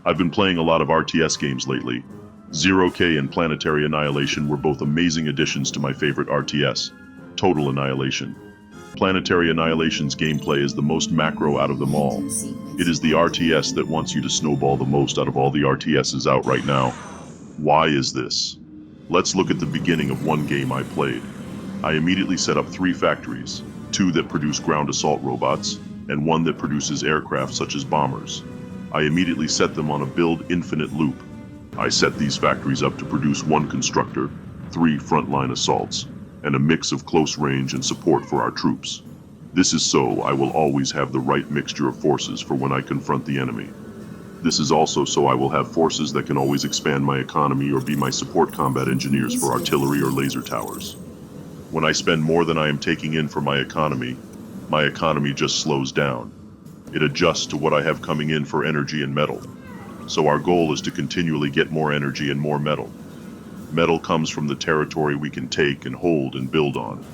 I've been playing a lot of RTS games lately. 0K and Planetary Annihilation were both amazing additions to my favorite RTS, Total Annihilation. Planetary Annihilation's gameplay is the most macro out of them all. It is the RTS that wants you to snowball the most out of all the RTSs out right now. Why is this? Let's look at the beginning of one game I played. I immediately set up 3 factories, 2 that produce ground assault robots, and 1 that produces aircraft such as bombers. I immediately set them on a build infinite loop. I set these factories up to produce 1 constructor, 3 frontline assaults, and a mix of close range and support for our troops. This is so I will always have the right mixture of forces for when I confront the enemy. This is also so I will have forces that can always expand my economy or be my support combat engineers for artillery or laser towers. When I spend more than I am taking in for my economy just slows down. It adjusts to what I have coming in for energy and metal. So our goal is to continually get more energy and more metal. Metal comes from the territory we can take and hold and build on.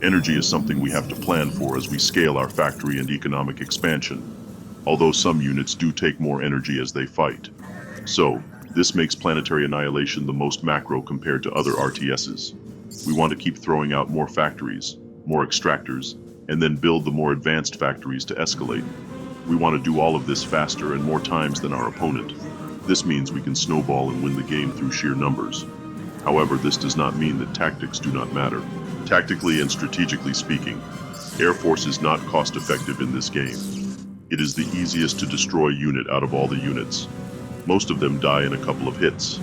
Energy is something we have to plan for as we scale our factory and economic expansion, although some units do take more energy as they fight. So, this makes Planetary Annihilation the most macro compared to other RTSs. We want to keep throwing out more factories, more extractors, and then build the more advanced factories to escalate. We want to do all of this faster and more times than our opponent. This means we can snowball and win the game through sheer numbers. However, this does not mean that tactics do not matter. Tactically and strategically speaking, Air Force is not cost-effective in this game. It is the easiest to destroy unit out of all the units. Most of them die in a couple of hits.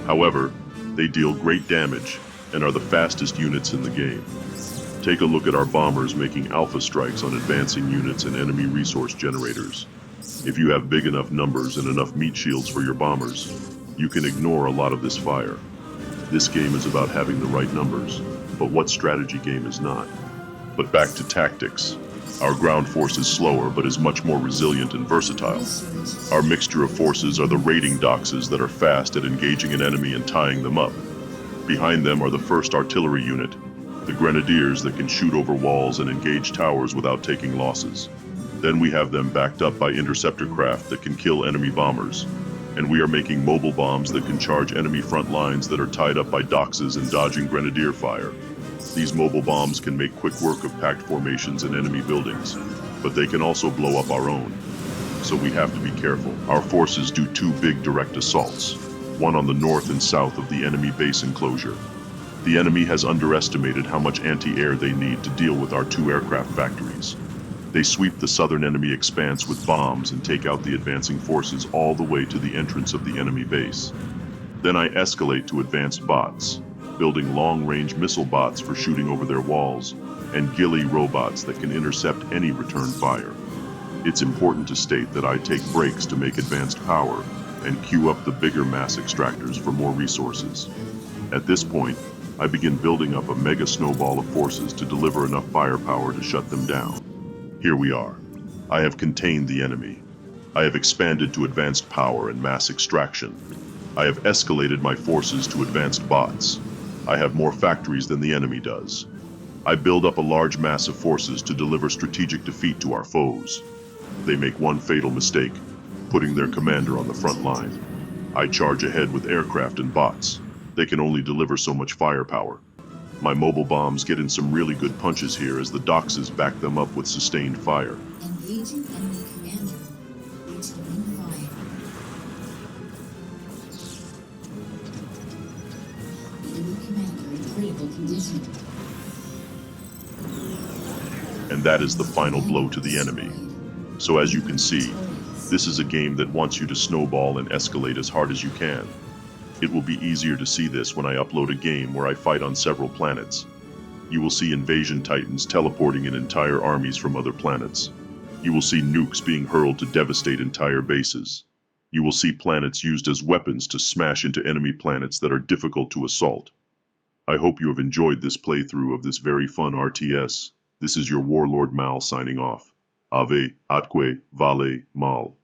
However, they deal great damage and are the fastest units in the game. Take a look at our bombers making alpha strikes on advancing units and enemy resource generators. If you have big enough numbers and enough meat shields for your bombers, you can ignore a lot of this fire. This game is about having the right numbers, but what strategy game is not? But back to tactics. Our ground force is slower, but is much more resilient and versatile. Our mixture of forces are the raiding doxes that are fast at engaging an enemy and tying them up. Behind them are the 1st Artillery Unit, the Grenadiers that can shoot over walls and engage towers without taking losses. Then we have them backed up by interceptor craft that can kill enemy bombers. And we are making mobile bombs that can charge enemy front lines that are tied up by doxes and dodging Grenadier fire. These mobile bombs can make quick work of packed formations and enemy buildings, but they can also blow up our own. So we have to be careful. Our forces do 2 big direct assaults, one on the north and south of the enemy base enclosure. The enemy has underestimated how much anti-air they need to deal with our 2 aircraft factories. They sweep the southern enemy expanse with bombs and take out the advancing forces all the way to the entrance of the enemy base. Then I escalate to advanced bots, building long-range missile bots for shooting over their walls, and ghillie robots that can intercept any return fire. It's important to state that I take breaks to make advanced power and queue up the bigger mass extractors for more resources. At this point, I begin building up a mega snowball of forces to deliver enough firepower to shut them down. Here we are. I have contained the enemy. I have expanded to advanced power and mass extraction. I have escalated my forces to advanced bots. I have more factories than the enemy does. I build up a large mass of forces to deliver strategic defeat to our foes. They make one fatal mistake, putting their commander on the front line. I charge ahead with aircraft and bots. They can only deliver so much firepower. My mobile bombs get in some really good punches here as the doxes back them up with sustained fire. Engaging enemy commander. Returning fire. Enemy commander in critical condition. And that is the final blow to the enemy. So as you can see, this is a game that wants you to snowball and escalate as hard as you can. It will be easier to see this when I upload a game where I fight on several planets. You will see invasion titans teleporting in entire armies from other planets. You will see nukes being hurled to devastate entire bases. You will see planets used as weapons to smash into enemy planets that are difficult to assault. I hope you have enjoyed this playthrough of this very fun RTS. This is your Warlord Mal signing off. Ave, atque, vale, mal.